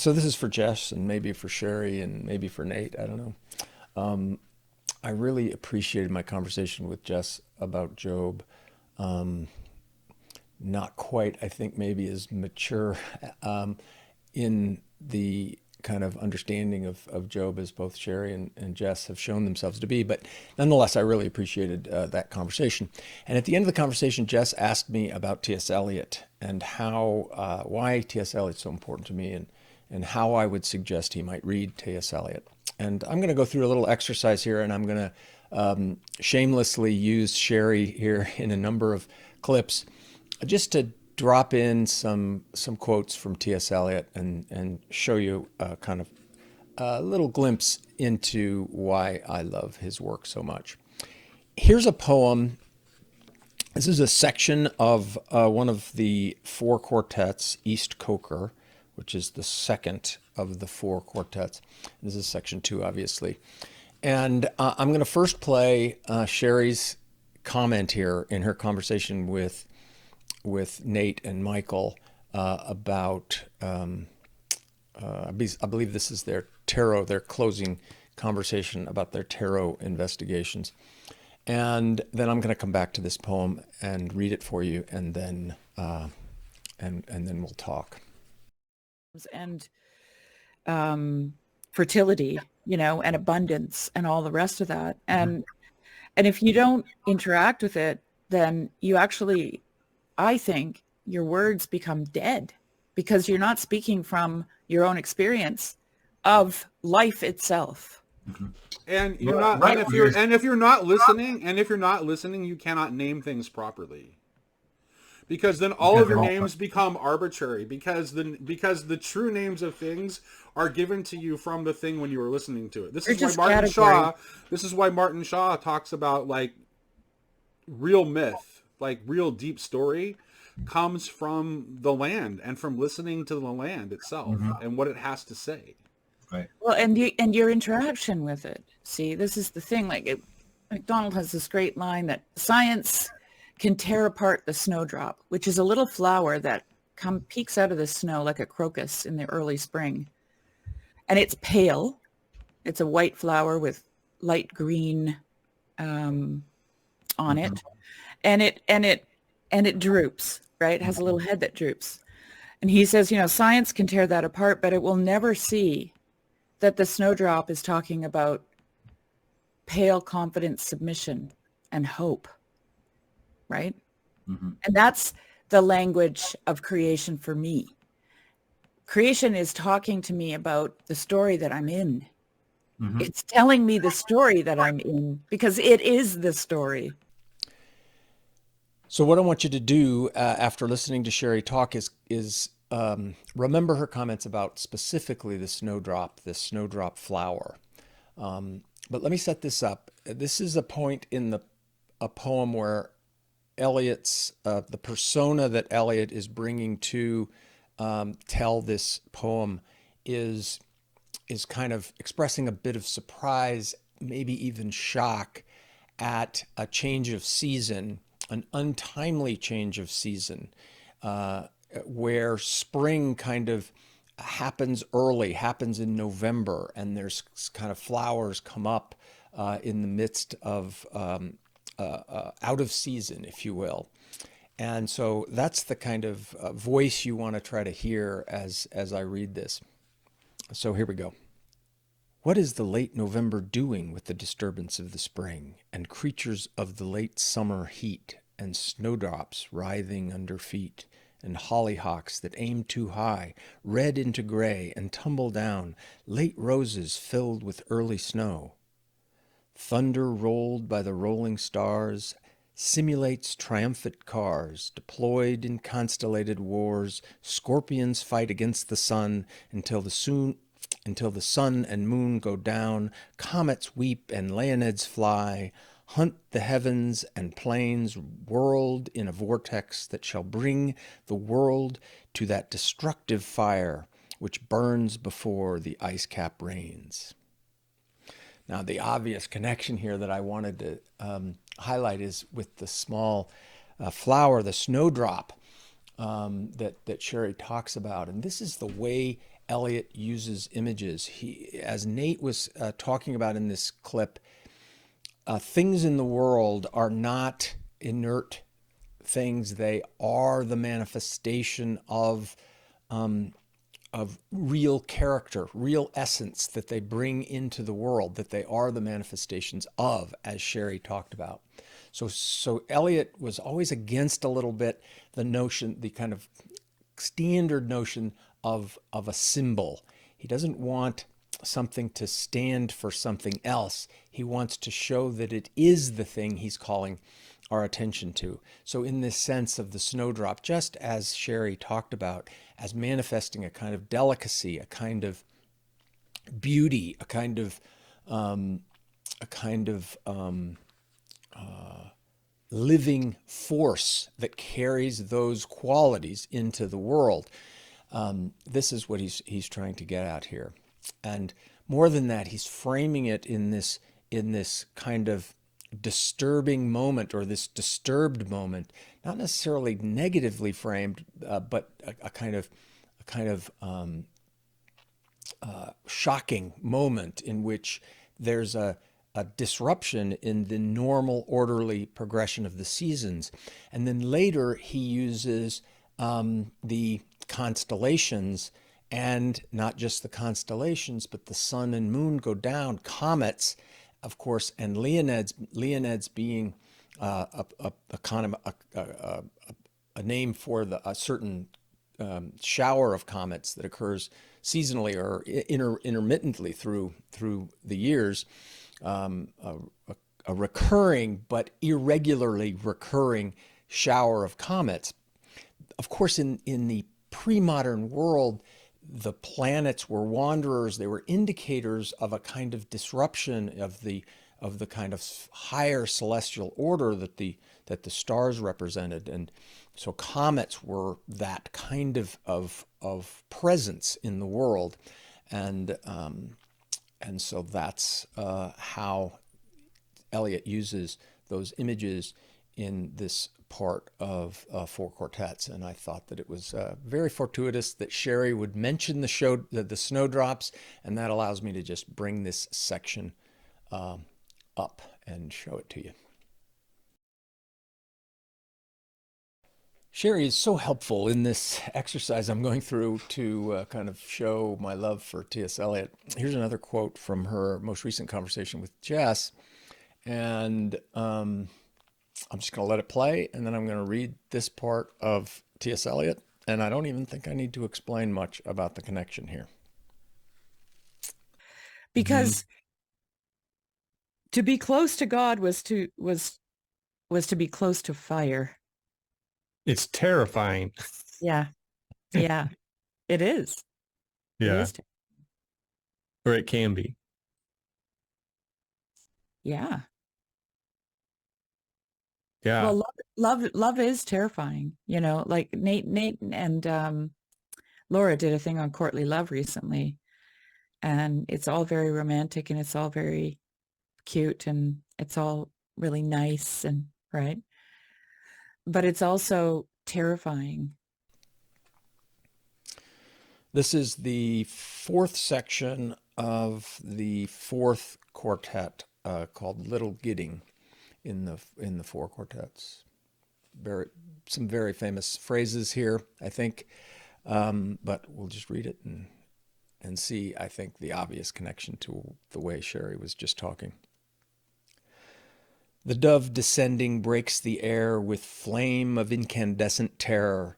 So this is for Jess and maybe for Shari and maybe for Nate. I don't know. Um, I really appreciated my conversation with Jess about Job. Um, Not quite, I think, maybe as mature um, in the kind of understanding of Job as both Shari and Jess have shown themselves to be. But nonetheless, I really appreciated that conversation. And at the end of the conversation, Jess asked me about T.S. Eliot and why T.S. Eliot's so important to me and how I would suggest he might read T.S. Eliot. And I'm going to go through a little exercise here, and I'm going to shamelessly use Shari here in a number of clips just to drop in some quotes from T.S. Eliot and show you kind of a little glimpse into why I love his work so much. Here's a poem. This is a section of one of the four quartets, East Coker, which is the second of the four quartets. This is section 2, obviously. And I'm going to first play Shari's comment here in her conversation with Nate and Michael about, I believe this is their closing conversation about their tarot investigations. And then I'm going to come back to this poem and read it for you, and then and then we'll talk. And fertility, and abundance and all the rest of that. And if you don't interact with it, then you actually, I think, your words become dead because you're not speaking from your own experience of life itself. And you're not, right. and if you're not listening, you cannot name things properly. Because then all of your names become arbitrary. Because the true names of things are given to you from the thing when you were listening to it. This is why Martin Shaw talks about like real myth, like real deep story, comes from the land and from listening to the land itself and what it has to say. Right. Well, and your interaction with it. See, this is the thing. Like MacDonald has this great line that science can tear apart the snowdrop, which is a little flower that peeks out of the snow like a crocus in the early spring. And it's pale. It's a white flower with light green on it. And it droops, right? It has a little head that droops. And he says, science can tear that apart, but it will never see that the snowdrop is talking about pale, confident submission and hope. Right? And that's the language of creation for me. Creation is talking to me about the story that I'm in. It's telling me the story that I'm in because it is the story. So what I want you to do after listening to Shari talk is remember her comments about specifically the snowdrop flower. But let me set this up. This is a point in a poem where Eliot's the persona that Eliot is bringing to tell this poem is kind of expressing a bit of surprise, maybe even shock at a change of season, an untimely change of season, where spring kind of happens early, happens in November, and there's kind of flowers come up in the midst of out of season, if you will. And so that's the kind of voice you want to try to hear as I read this. So here we go. What is the late November doing with the disturbance of the spring and creatures of the late summer heat and snowdrops writhing under feet and hollyhocks that aim too high, red into gray and tumble down, late roses filled with early snow? Thunder rolled by the rolling stars simulates triumphant cars deployed in constellated wars. Scorpions fight against the sun until the sun and moon go down. Comets weep and leonids fly. Hunt the heavens and plains, whirled in a vortex that shall bring the world to that destructive fire which burns before the ice cap rains. Now, the obvious connection here that I wanted to highlight is with the small flower, the snowdrop, that Shari talks about. And this is the way Eliot uses images. He, as Nate was talking about in this clip, things in the world are not inert things. They are the manifestation of real character, real essence that they bring into the world, that they are the manifestations of, as Shari talked about. So Eliot was always against a little bit the notion, the kind of standard notion of a symbol. He doesn't want something to stand for something else. He wants to show that it is the thing he's calling our attention to. So in this sense of the snowdrop, just as Shari talked about, as manifesting a kind of delicacy, a kind of beauty, a kind of living force that carries those qualities into the world. This is what he's trying to get at here. And more than that, he's framing it in this kind of disturbing moment, or this disturbed moment, not necessarily negatively framed, but a kind of shocking moment in which there's a disruption in the normal orderly progression of the seasons. And then later he uses the constellations, and not just the constellations, but the sun and moon go down, comets, of course, and Leonids being a kind of a name for a certain shower of comets that occurs seasonally or intermittently through the years, a recurring but irregularly recurring shower of comets. Of course, in the pre-modern world, the planets were wanderers. They were indicators of a kind of disruption of the kind of higher celestial order that the stars represented. And so comets were that kind of presence in the world. And so that's how Eliot uses those images in this part of Four Quartets. And I thought that it was very fortuitous that Shari would mention the snowdrops, and that allows me to just bring this section up and show it to you. Shari is so helpful in this exercise I'm going through to kind of show my love for T.S. Eliot. Here's another quote from her most recent conversation with Jess, and I'm just going to let it play, and then I'm going to read this part of T.S. Eliot, and I don't even think I need to explain much about the connection here. Because to be close to God was to be close to fire. It's terrifying. Yeah. Yeah. It is. Yeah. It is. Or it can be. Yeah. Yeah. Well, love is terrifying. You know, like Nate and Laura did a thing on courtly love recently, and it's all very romantic and it's all very cute and it's all really nice and right. But it's also terrifying. This is the fourth section of the fourth quartet called Little Gidding in the Four Quartets. Some very famous phrases here, I think, but we'll just read it and see, I think, the obvious connection to the way Shari was just talking. The dove descending breaks the air with flame of incandescent terror,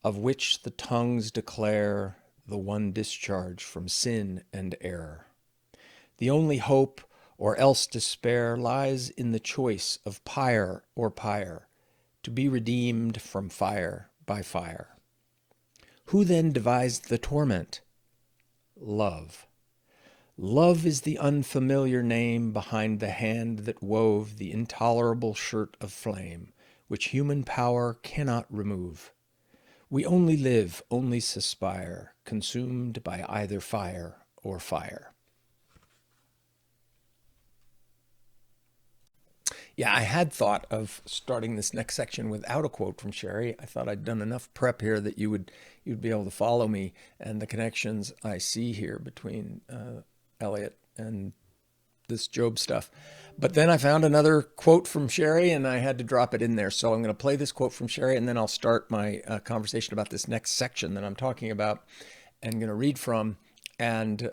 of which the tongues declare the one discharge from sin and error. The only hope or else despair lies in the choice of pyre or pyre, to be redeemed from fire by fire. Who then devised the torment? Love. Love is the unfamiliar name behind the hand that wove the intolerable shirt of flame, which human power cannot remove. We only live, only suspire, consumed by either fire or fire. Yeah, I had thought of starting this next section without a quote from Shari. I thought I'd done enough prep here that you'd be able to follow me and the connections I see here between Eliot and this Job stuff. But then I found another quote from Shari and I had to drop it in there. So I'm going to play this quote from Shari and then I'll start my conversation about this next section that I'm talking about and going to read from. And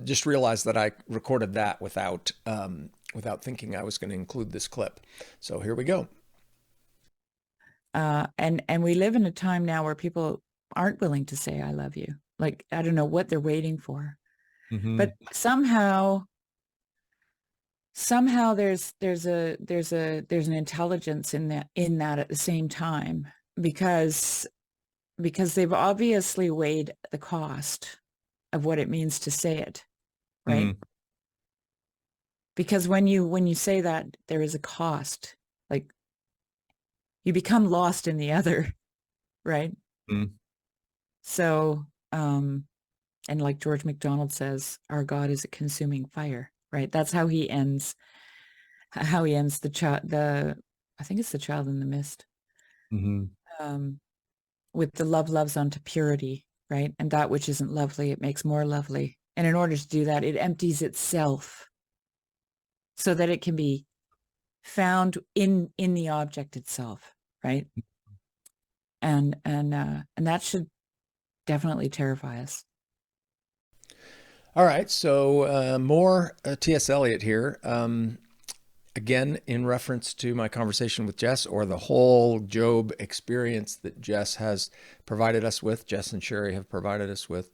just realized that I recorded that without thinking I was going to include this clip. So here we go. And we live in a time now where people aren't willing to say "I love you." Like, I don't know what they're waiting for, but somehow there's an intelligence in that at the same time, because they've obviously weighed the cost of what it means to say it, right? Because when you say that, there is a cost. Like, you become lost in the other, right? So, and like George MacDonald says, our God is a consuming fire, right? That's how he ends the child, I think it's the Child in the Mist, with the love loves unto purity, right? And that which isn't lovely, it makes more lovely. And in order to do that, it empties itself so that it can be found in the object itself, right? And that should definitely terrify us. All right, so more T.S. Eliot here. Again, in reference to my conversation with Jess, or the whole Job experience that Jess has provided us with, Jess and Shari have provided us with.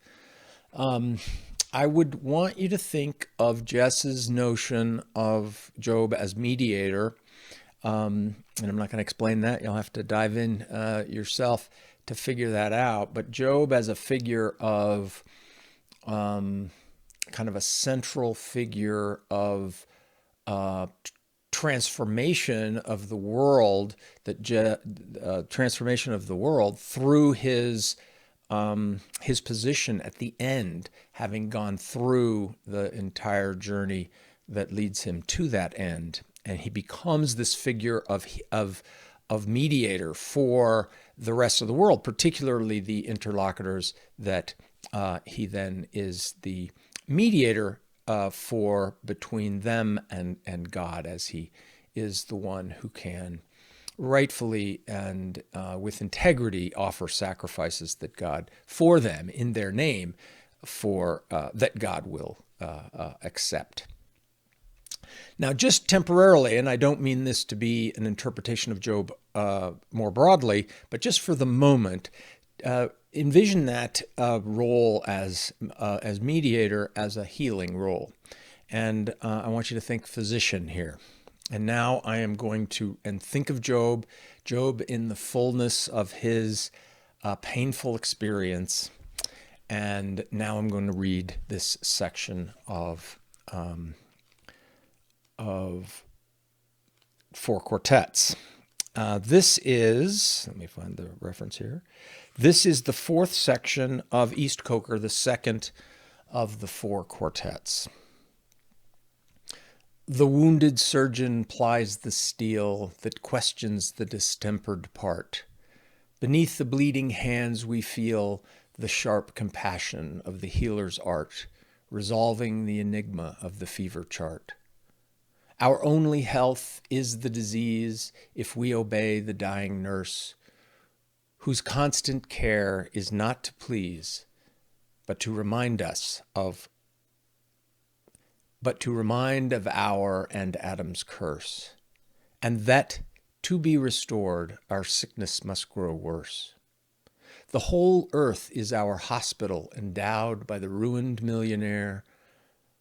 I would want you to think of Jess's notion of Job as mediator. And I'm not going to explain that. You'll have to dive in yourself to figure that out. But Job as a figure of kind of a central figure of transformation of the world, transformation of the world through his position at the end, having gone through the entire journey that leads him to that end, and he becomes this figure of mediator for the rest of the world, particularly the interlocutors that he then is the mediator for between them and God, as he is the one who can rightfully and with integrity offer sacrifices that God for them in their name for that God will accept. Now, just temporarily, and I don't mean this to be an interpretation of Job more broadly, but just for the moment, envision that role as mediator as a healing role. And I want you to think physician here. And now I am going to think of Job in the fullness of his painful experience. And now I'm going to read this section of Four Quartets. This is, let me find the reference here. This is the fourth section of East Coker, the second of the four quartets. The wounded surgeon plies the steel that questions the distempered part. Beneath the bleeding hands we feel the sharp compassion of the healer's art, resolving the enigma of the fever chart. Our only health is the disease if we obey the dying nurse, whose constant care is not to please, but to remind of our and Adam's curse, and that to be restored our sickness must grow worse. The whole earth is our hospital endowed by the ruined millionaire,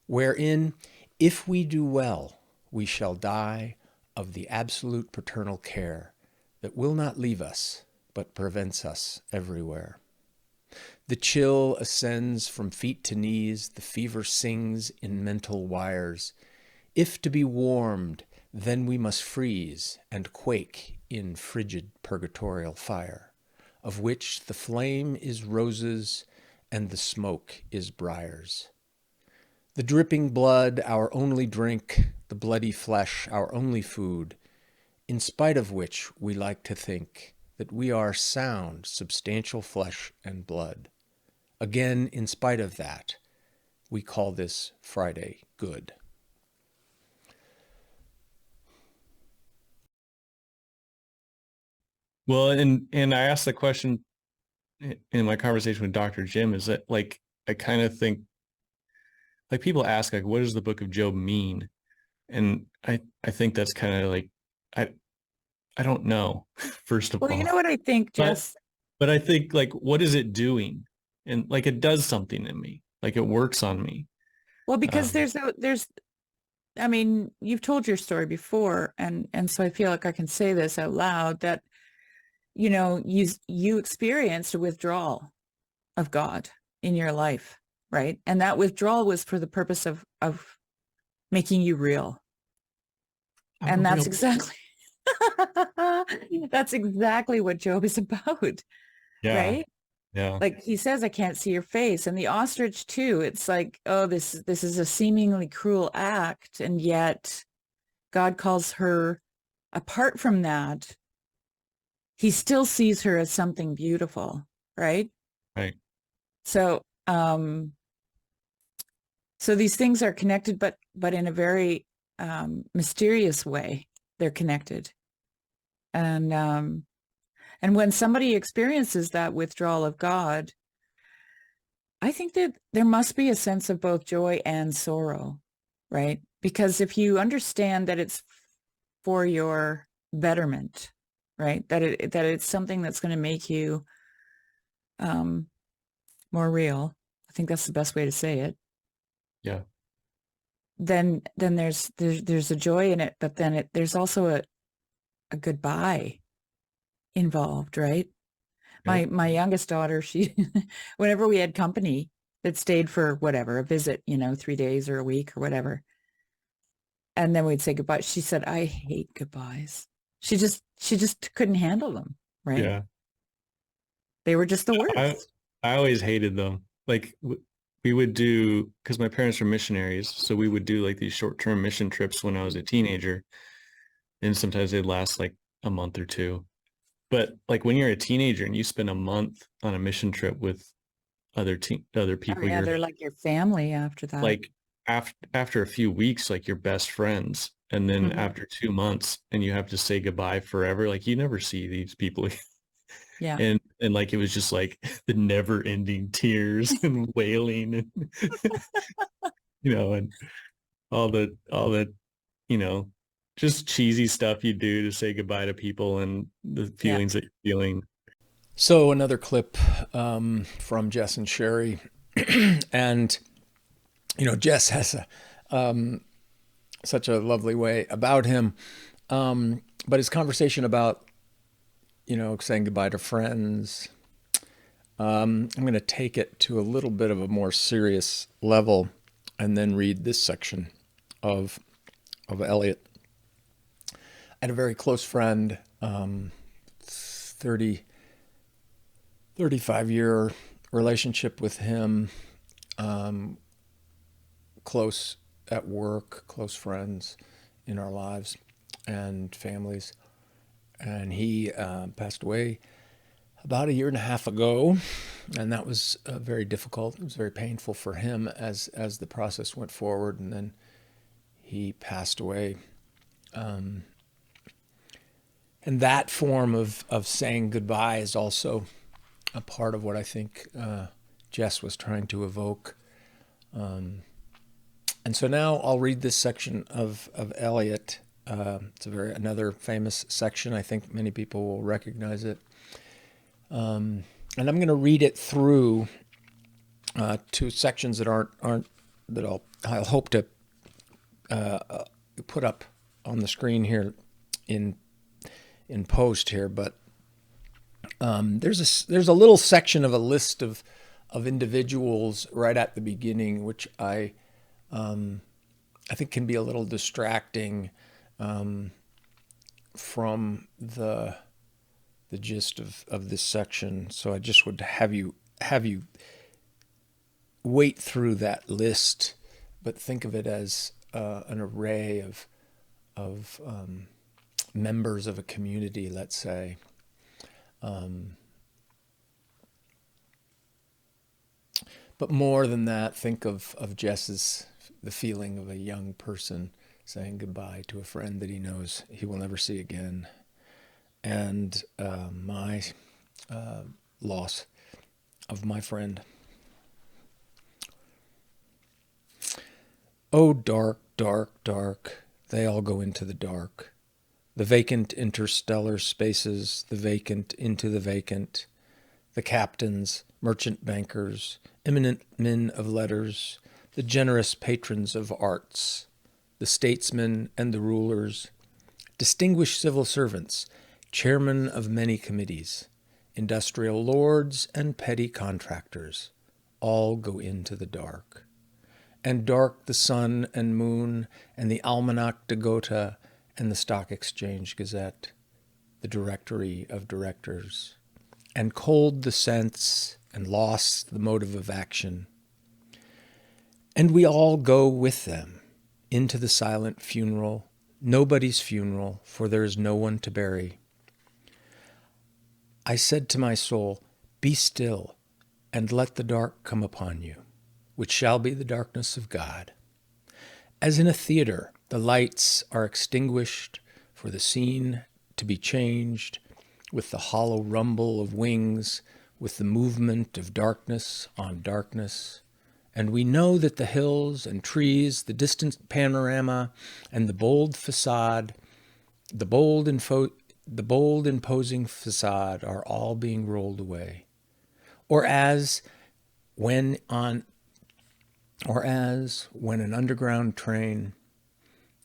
wherein, if we do well, we shall die of the absolute paternal care that will not leave us, but prevents us everywhere. The chill ascends from feet to knees, the fever sings in mental wires. If to be warmed, then we must freeze and quake in frigid purgatorial fire, of which the flame is roses and the smoke is briars. The dripping blood, our only drink, the bloody flesh, our only food, in spite of which we like to think that we are sound, substantial flesh and blood. Again, in spite of that, we call this Friday good. Well, and I asked the question in my conversation with Dr. Jim, is that like I kind of think like people ask like what does the book of Job mean? And I think that's kind of like I I don't know, first of Well, you all. know what I think, But Jess? but I think like what is it doing? And like it does something in me. Like it works on me. Well, because Um there's I mean, you've told your story before, and so I feel like I can say this out loud that, you experienced a withdrawal of God in your life, right? And that withdrawal was for the purpose of making you real. I'm a And that's real exactly that's exactly what Job is about, yeah, right? yeah, Like he says, I can't see your face. And the ostrich too, it's like, oh, this is a seemingly cruel act. And yet God calls her, apart from that, he still sees her as something beautiful, right? right. So so these things are connected, but in a very mysterious way, they're connected. And when somebody experiences that withdrawal of God, I think that there must be a sense of both joy and sorrow, right? Because if you understand that it's for your betterment, right? That it's something that's going to make you um, more real. I think that's the best way to say it. Yeah. Then there's a joy in it, but then there's also a goodbye involved, right? Yep. My youngest daughter, she, whenever we had company that stayed for whatever, a visit, 3 days or a week or whatever, and then we'd say goodbye. She said, I hate goodbyes. She just couldn't handle them, right? Yeah. They were just the I worst. I always hated them. Like we would do because my parents were missionaries, so we would do like these short-term mission trips when I was a teenager, and sometimes they'd last like a month or two. But like when you're a teenager and you spend a month on a mission trip with other Oh people, yeah, you're they're like your family after that. like after a few weeks, like you're best friends, and then Mhm. after 2 months, and you have to say goodbye forever. Like you never see these people Yeah. and like it was just like the never ending tears and wailing and and all the you know just cheesy stuff you do to say goodbye to people and the Yeah. feelings that you're feeling. So another clip from Jess and Shari, and Jess has such a lovely way about him, but his conversation about saying goodbye to friends. I'm going to take it to a little bit of a more serious level, and then read this section of Eliot. I had a very close friend, 30, 35-year relationship with him, close at work, close friends in our lives and families. And he passed away about a year and a half ago, and that was very difficult. It was very painful for him as the process went forward, and then he passed away. And that form of saying goodbye is also a part of what I think Jess was trying to evoke. And so now I'll read this section of Eliot. It's another famous section. I think many people will recognize it. And I'm going to read it through two sections that aren't that I'll hope to put up on the screen here in post here. But there's a little section of a list of individuals right at the beginning, which I think can be a little distracting from the gist of this section. So I just would have you wait through that list but think of it as an array of members of a community, let's say. But more than that, think of Jess's, the feeling of a young person saying goodbye to a friend that he knows he will never see again. And my loss of my friend. Oh, dark, dark, dark, they all go into the dark. The vacant interstellar spaces, the vacant into the vacant. The captains, merchant bankers, eminent men of letters, the generous patrons of arts, the statesmen and the rulers, distinguished civil servants, chairmen of many committees, industrial lords and petty contractors, all go into the dark. And dark the sun and moon and the Almanac de Gotha and the Stock Exchange Gazette, the Directory of Directors, and cold the sense and lost the motive of action. And we all go with them into the silent funeral, nobody's funeral, for there is no one to bury. I said to my soul, be still, and let the dark come upon you, which shall be the darkness of God. As in a theater, the lights are extinguished for the scene to be changed, with the hollow rumble of wings, with the movement of darkness on darkness. And we know that the hills and trees, the distant panorama, and the bold facade, the bold imposing facade are all being rolled away. Or as when an underground train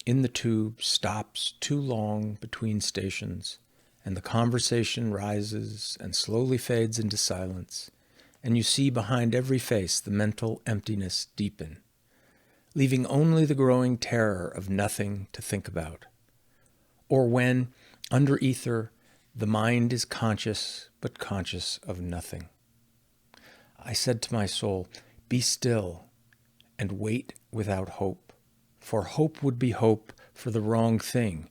in the tube stops too long between stations, and the conversation rises and slowly fades into silence, and you see behind every face the mental emptiness deepen, leaving only the growing terror of nothing to think about. Or when, under ether, the mind is conscious, but conscious of nothing. I said to my soul, be still and wait without hope, for hope would be hope for the wrong thing.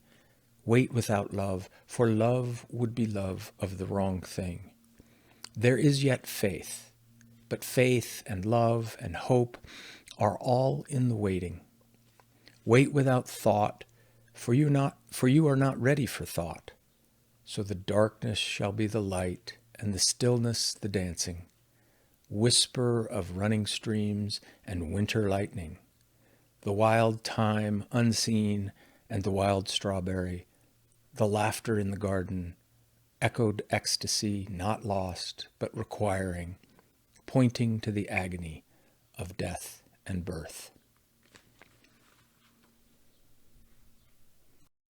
Wait without love, for love would be love of the wrong thing. There is yet faith, but faith and love and hope are all in the waiting. Wait without thought, for you are not ready for thought. So the darkness shall be the light, and the stillness the dancing. Whisper of running streams and winter lightning. The wild thyme unseen and the wild strawberry. The laughter in the garden, echoed ecstasy not lost, but requiring, pointing to the agony of death and birth.